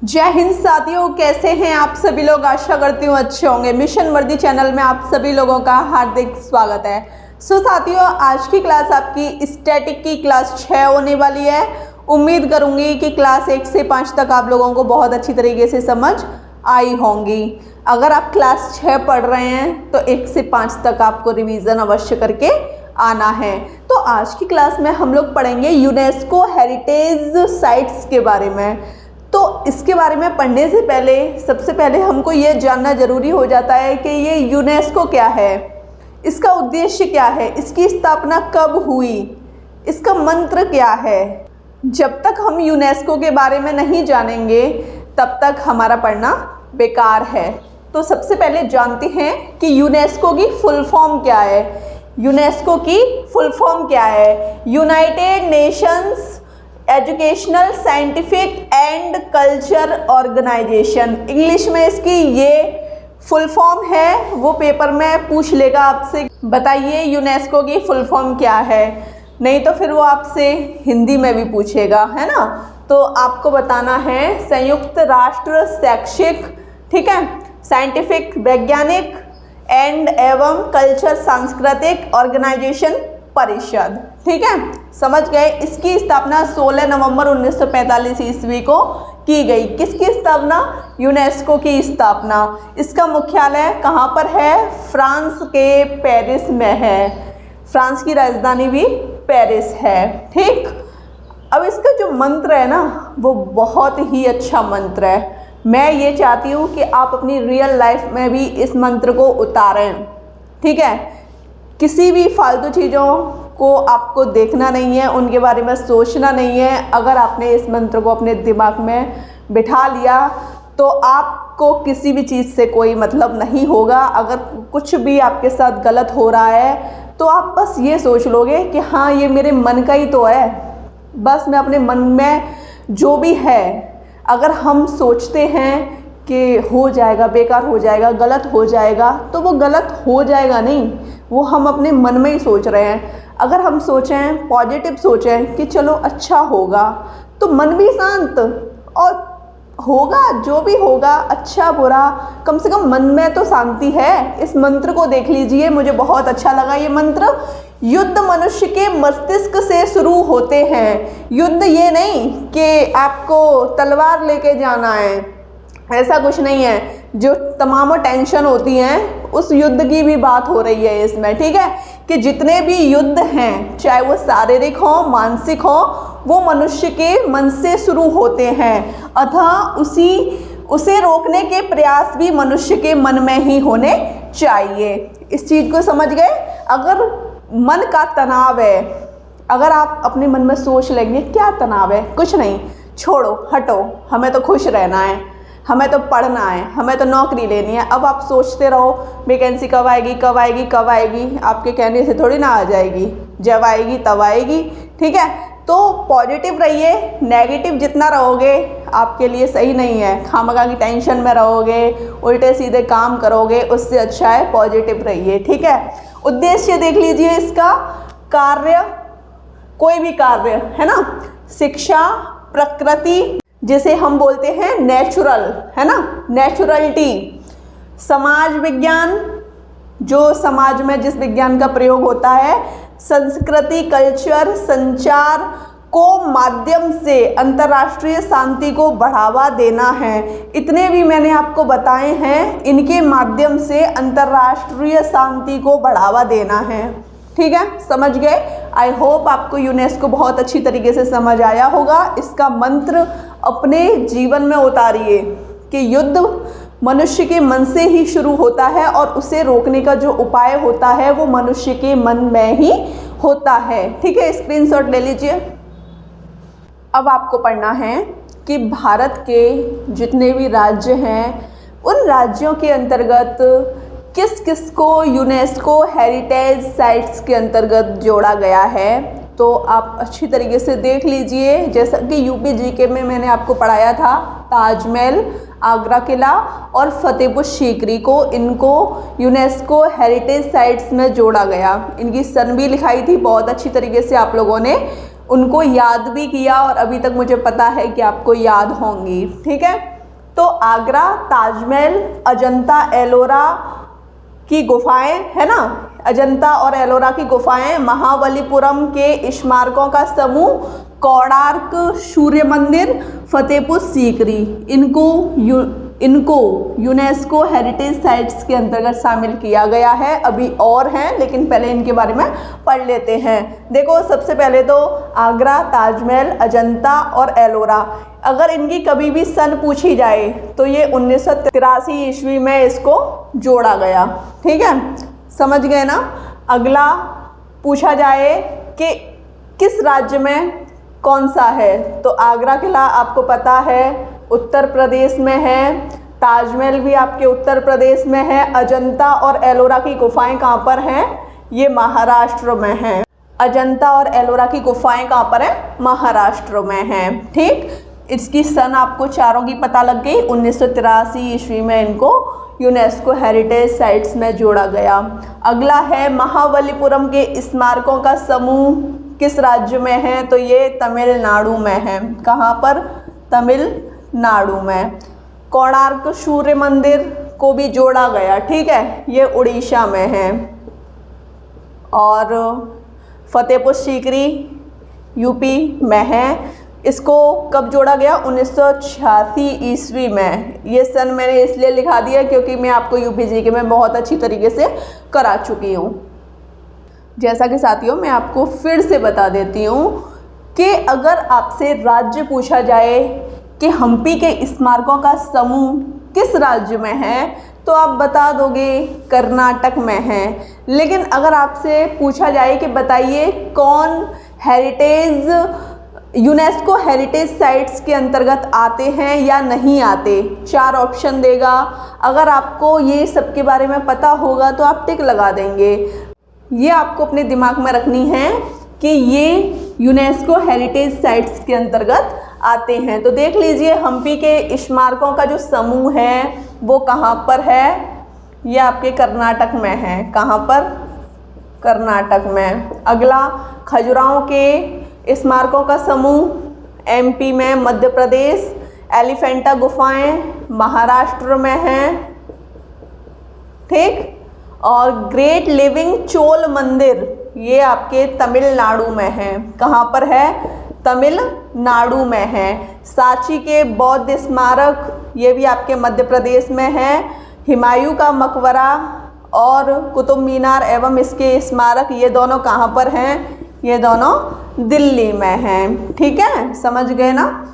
जय हिंद साथियों, कैसे हैं आप सभी लोग। आशा करती हूँ अच्छे होंगे। मिशन वर्दी चैनल में आप सभी लोगों का हार्दिक स्वागत है। साथियों, आज की क्लास आपकी स्टैटिक की क्लास 6 होने वाली है। उम्मीद करूंगी कि क्लास 1 से 5 तक आप लोगों को बहुत अच्छी तरीके से समझ आई होंगी। अगर आप क्लास 6 पढ़ रहे हैं तो 1 से 5 तक आपको रिवीजन अवश्य करके आना है। तो आज की क्लास में हम लोग पढ़ेंगे यूनेस्को हेरिटेज साइट्स के बारे में। तो इसके बारे में पढ़ने से पहले सबसे पहले हमको ये जानना ज़रूरी हो जाता है कि ये यूनेस्को क्या है, इसका उद्देश्य क्या है, इसकी स्थापना कब हुई, इसका मंत्र क्या है। जब तक हम यूनेस्को के बारे में नहीं जानेंगे तब तक हमारा पढ़ना बेकार है। तो सबसे पहले जानते हैं कि यूनेस्को की फुल फॉर्म क्या है। यूनेस्को की फुल फॉर्म क्या है? United Nations Educational, Scientific and Culture Organisation. English में इसकी ये फुल फॉर्म है। वो पेपर में पूछ लेगा आपसे, बताइए यूनेस्को की फुल फॉर्म क्या है। नहीं तो फिर वो आपसे हिंदी में भी पूछेगा, है ना। तो आपको बताना है संयुक्त राष्ट्र शैक्षिक, ठीक है, साइंटिफिक वैज्ञानिक एंड एवं कल्चर सांस्कृतिक ऑर्गेनाइजेशन परिषद, ठीक है, समझ गए। इसकी स्थापना 16 नवंबर 1945 ईस्वी को की गई। किसकी स्थापना? यूनेस्को की स्थापना। इसका मुख्यालय कहाँ पर है? फ्रांस के पेरिस में है। फ्रांस की राजधानी भी पेरिस है, ठीक। अब इसका जो मंत्र है ना, वो बहुत ही अच्छा मंत्र है। मैं ये चाहती हूँ कि आप अपनी रियल लाइफ में भी इस मंत्र को उतारें, ठीक है। किसी भी फालतू चीज़ों को आपको देखना नहीं है, उनके बारे में सोचना नहीं है। अगर आपने इस मंत्र को अपने दिमाग में बिठा लिया तो आपको किसी भी चीज़ से कोई मतलब नहीं होगा। अगर कुछ भी आपके साथ गलत हो रहा है तो आप बस ये सोच लोगे कि हाँ, ये मेरे मन का ही तो है। बस मैं अपने मन में जो भी है, अगर हम सोचते हैं कि हो जाएगा, बेकार हो जाएगा, गलत हो जाएगा, तो वो गलत हो जाएगा नहीं, वो हम अपने मन में ही सोच रहे हैं। अगर हम सोचें, पॉजिटिव सोचें कि चलो अच्छा होगा, तो मन भी शांत और होगा, जो भी होगा अच्छा बुरा, कम से कम मन में तो शांति है। इस मंत्र को देख लीजिए, मुझे बहुत अच्छा लगा ये मंत्र। युद्ध मनुष्य के मस्तिष्क से शुरू होते हैं। युद्ध ये नहीं कि आपको तलवार लेके जाना है, ऐसा कुछ नहीं है। जो तमाम टेंशन होती हैं, उस युद्ध की भी बात हो रही है इसमें, ठीक है। कि जितने भी युद्ध हैं, चाहे वो शारीरिक हो, मानसिक हो, वो मनुष्य के मन से शुरू होते हैं। अतः उसे रोकने के प्रयास भी मनुष्य के मन में ही होने चाहिए। इस चीज़ को समझ गए। अगर मन का तनाव है, अगर आप अपने मन में सोच लेंगे क्या तनाव है, कुछ नहीं, छोड़ो, हटो, हमें तो खुश रहना है, हमें तो पढ़ना है, हमें तो नौकरी लेनी है। अब आप सोचते रहो वैकेंसी कब आएगी, कब आएगी, कब आएगी। आपके कहने से थोड़ी ना आ जाएगी, जब आएगी तब आएगी, ठीक है। तो पॉजिटिव रहिए। नेगेटिव जितना रहोगे आपके लिए सही नहीं है। खामखा की टेंशन में रहोगे, उल्टे सीधे काम करोगे, उससे अच्छा है पॉजिटिव रहिए, ठीक है। उद्देश्य देख लीजिए इसका। कार्य, कोई भी कार्य है ना, शिक्षा, प्रकृति जिसे हम बोलते हैं नेचुरल, है ना, नेचुरलिटी, समाज विज्ञान, जो समाज में जिस विज्ञान का प्रयोग होता है, संस्कृति, कल्चर, संचार को माध्यम से अंतर्राष्ट्रीय शांति को बढ़ावा देना है। इतने भी मैंने आपको बताए हैं, इनके माध्यम से अंतर्राष्ट्रीय शांति को बढ़ावा देना है, ठीक है, समझ गए। आई होप आपको यूनेस्को बहुत अच्छी तरीके से समझ आया होगा। इसका मंत्र अपने जीवन में उतारिए कि युद्ध मनुष्य के मन से ही शुरू होता है और उसे रोकने का जो उपाय होता है वो मनुष्य के मन में ही होता है, ठीक है। स्क्रीनशॉट ले लीजिए। अब आपको पढ़ना है कि भारत के जितने भी राज्य हैं, उन राज्यों के अंतर्गत किस किस को यूनेस्को हेरिटेज साइट्स के अंतर्गत जोड़ा गया है। तो आप अच्छी तरीके से देख लीजिए। जैसा कि यूपी जीके में मैंने आपको पढ़ाया था, ताजमहल, आगरा किला और फतेहपुर सीकरी को, इनको यूनेस्को हेरिटेज साइट्स में जोड़ा गया। इनकी सन भी लिखाई थी, बहुत अच्छी तरीके से आप लोगों ने उनको याद भी किया और अभी तक मुझे पता है कि आपको याद होंगी। ठीक है, तो आगरा, ताजमहल, अजंता एलोरा की गुफाएं, है ना, अजंता और एलोरा की गुफाएं, महाबलीपुरम के स्मारकों का समूह, कोणार्क सूर्य मंदिर, फतेहपुर सीकरी, इनको यूनेस्को हेरिटेज साइट्स के अंतर्गत शामिल किया गया है। अभी और हैं, लेकिन पहले इनके बारे में पढ़ लेते हैं। देखो, सबसे पहले तो आगरा, ताजमहल, अजंता और एलोरा, अगर इनकी कभी भी सन पूछी जाए तो ये 1983 ईस्वी में इसको जोड़ा गया। ठीक है, समझ गए ना। अगला पूछा जाए कि किस राज्य में कौन सा है, तो आगरा किला आपको पता है उत्तर प्रदेश में है, ताजमहल भी आपके उत्तर प्रदेश में है, अजंता और एलोरा की गुफाएं कहाँ पर हैं, ये महाराष्ट्र में हैं। अजंता और एलोरा की गुफाएं कहाँ पर हैं, महाराष्ट्र में हैं। ठीक, इसकी सन आपको चारों की पता लग गई। 1983 ईस्वी में इनको यूनेस्को हेरिटेज साइट्स में जोड़ा गया। अगला है महाबलीपुरम के स्मारकों का समूह किस राज्य में है, तो ये तमिलनाडु में है। कहाँ पर, तमिलनाडु में। कोणार्क सूर्य मंदिर को भी जोड़ा गया, ठीक है, ये उड़ीसा में है। और फतेहपुर सीकरी यूपी में है। इसको कब जोड़ा गया, 1986 ईस्वी में। ये सन मैंने इसलिए लिखा दिया क्योंकि मैं आपको यूपी जीके में बहुत अच्छी तरीके से करा चुकी हूँ। जैसा कि साथियों मैं आपको फिर से बता देती हूँ कि अगर आपसे राज्य पूछा जाए कि हम्पी के स्मारकों का समूह किस राज्य में है, तो आप बता दोगे कर्नाटक में है। लेकिन अगर आपसे पूछा जाए कि बताइए कौन यूनेस्को हेरिटेज साइट्स के अंतर्गत आते हैं या नहीं आते, 4 ऑप्शन देगा। अगर आपको ये सब के बारे में पता होगा तो आप टिक लगा देंगे। ये आपको अपने दिमाग में रखनी है कि ये यूनेस्को हेरिटेज साइट्स के अंतर्गत आते हैं। तो देख लीजिए, हम्पी के स्मारकों का जो समूह है वो कहाँ पर है, ये आपके कर्नाटक में है। कहाँ पर, कर्नाटक में। अगला, खजुराहो के स्मारकों का समूह एमपी में, मध्य प्रदेश। एलिफेंटा गुफाएं महाराष्ट्र में हैं। ठीक, और ग्रेट लिविंग चोल मंदिर ये आपके तमिलनाडु में है। कहाँ पर है, तमिलनाडु में है। सांची के बौद्ध स्मारक ये भी आपके मध्य प्रदेश में है। हुमायूं का मकबरा और कुतुब मीनार एवं इसके स्मारक ये दोनों कहाँ पर हैं, ये दोनों दिल्ली में हैं। ठीक है, समझ गए ना।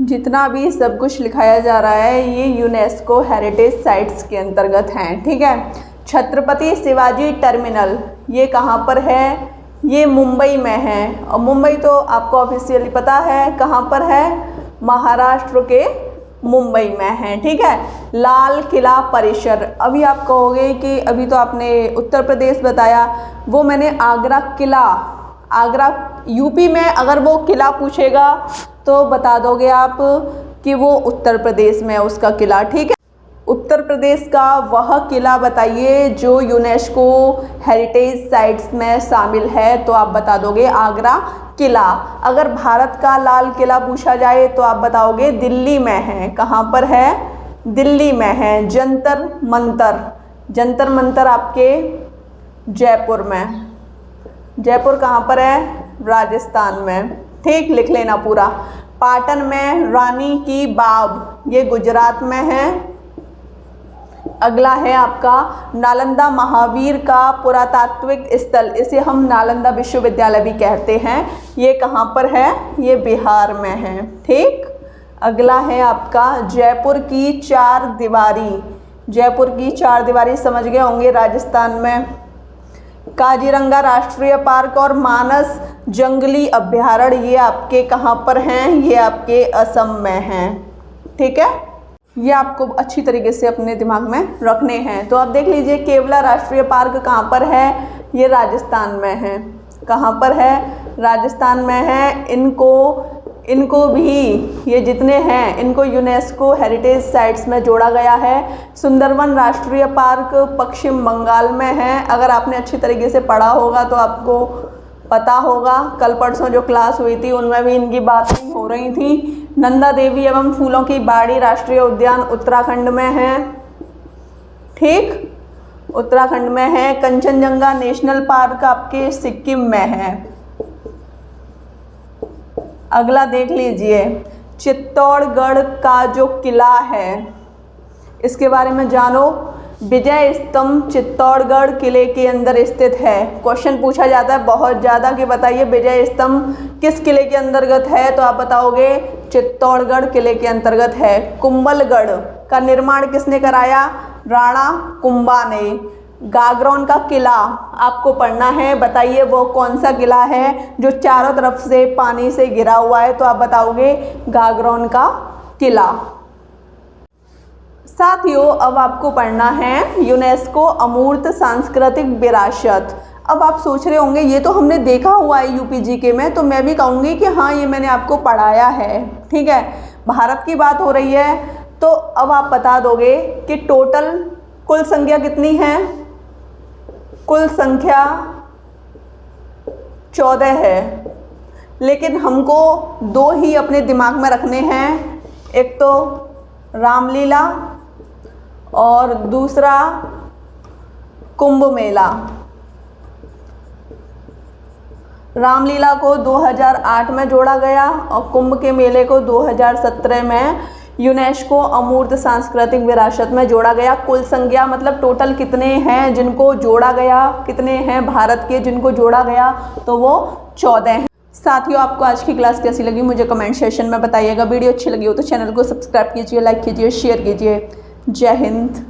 जितना भी सब कुछ लिखाया जा रहा है ये यूनेस्को हेरिटेज साइट्स के अंतर्गत हैं। ठीक है, छत्रपति शिवाजी टर्मिनल ये कहाँ पर है, ये मुंबई में है। और मुंबई तो आपको ऑफिशियली पता है कहाँ पर है, महाराष्ट्र के मुंबई में है। ठीक है, लाल किला परिसर, अभी आप कहोगे कि अभी तो आपने उत्तर प्रदेश बताया, वो मैंने आगरा किला, आगरा यूपी में अगर वो किला पूछेगा तो बता दोगे आप कि वो उत्तर प्रदेश में है उसका किला। ठीक है, उत्तर प्रदेश का वह किला बताइए जो यूनेस्को हेरिटेज साइट्स में शामिल है, तो आप बता दोगे आगरा किला। अगर भारत का लाल किला पूछा जाए तो आप बताओगे दिल्ली में है। कहाँ पर है, दिल्ली में है। जंतर मंतर, जंतर मंतर आपके जयपुर में। जयपुर कहाँ पर है, राजस्थान में। ठीक, लिख लेना पूरा। पाटन में रानी की बाव ये गुजरात में है। अगला है आपका नालंदा महावीर का पुरातात्विक स्थल, इसे हम नालंदा विश्वविद्यालय भी कहते हैं। ये कहाँ पर है, ये बिहार में है। ठीक, अगला है आपका जयपुर की 4 दीवारी। जयपुर की 4 दीवारी समझ गए होंगे, राजस्थान में। काजीरंगा राष्ट्रीय पार्क और मानस जंगली अभ्यारण्य ये आपके कहाँ पर हैं, ये आपके असम में हैं। ठीक है, ये आपको अच्छी तरीके से अपने दिमाग में रखने हैं। तो आप देख लीजिए, केवला राष्ट्रीय पार्क कहाँ पर है, ये राजस्थान में है। कहाँ पर है, राजस्थान में है। इनको भी, ये जितने हैं इनको यूनेस्को हेरिटेज साइट्स में जोड़ा गया है। सुंदरवन राष्ट्रीय पार्क पश्चिम बंगाल में है। अगर आपने अच्छी तरीके से पढ़ा होगा तो आपको पता होगा, कल परसों जो क्लास हुई थी उनमें भी इनकी बातें हो रही थी। नंदा देवी एवं फूलों की बाड़ी राष्ट्रीय उद्यान उत्तराखंड में है, ठीक, उत्तराखंड में है। कंचनजंगा नेशनल पार्क आपके सिक्किम में है। अगला देख लीजिए, चित्तौड़गढ़ का जो किला है इसके बारे में जानो। विजय स्तंभ चित्तौड़गढ़ किले के अंदर स्थित है। क्वेश्चन पूछा जाता है बहुत ज़्यादा कि बताइए विजय स्तंभ किस किले के अंतर्गत है, तो आप बताओगे चित्तौड़गढ़ किले के अंतर्गत है। कुंभलगढ़ का निर्माण किसने कराया? राणा कुंभा ने। गागरोन का किला आपको पढ़ना है, बताइए वो कौन सा किला है जो चारों तरफ से पानी से घिरा हुआ है, तो आप बताओगे गागरोन का किला। साथियों अब आपको पढ़ना है यूनेस्को अमूर्त सांस्कृतिक विरासत। अब आप सोच रहे होंगे ये तो हमने देखा हुआ है यूपीजीके में, तो मैं भी कहूँगी कि हाँ ये मैंने आपको पढ़ाया है, ठीक है। भारत की बात हो रही है तो अब आप बता दोगे कि टोटल कुल संख्या कितनी है? कुल संख्या 14 है, लेकिन हमको 2 ही अपने दिमाग में रखने हैं, एक तो रामलीला और दूसरा कुंभ मेला। रामलीला को 2008 में जोड़ा गया और कुंभ के मेले को 2017 में यूनेस्को अमूर्त सांस्कृतिक विरासत में जोड़ा गया। कुल संख्या मतलब टोटल कितने हैं जिनको जोड़ा गया, कितने हैं भारत के जिनको जोड़ा गया, तो वो 14 हैं। साथियों आपको आज की क्लास कैसी लगी मुझे कमेंट सेशन में बताइएगा। वीडियो अच्छी लगी हो तो चैनल को सब्सक्राइब कीजिए, लाइक कीजिए, शेयर कीजिए। जय हिंद।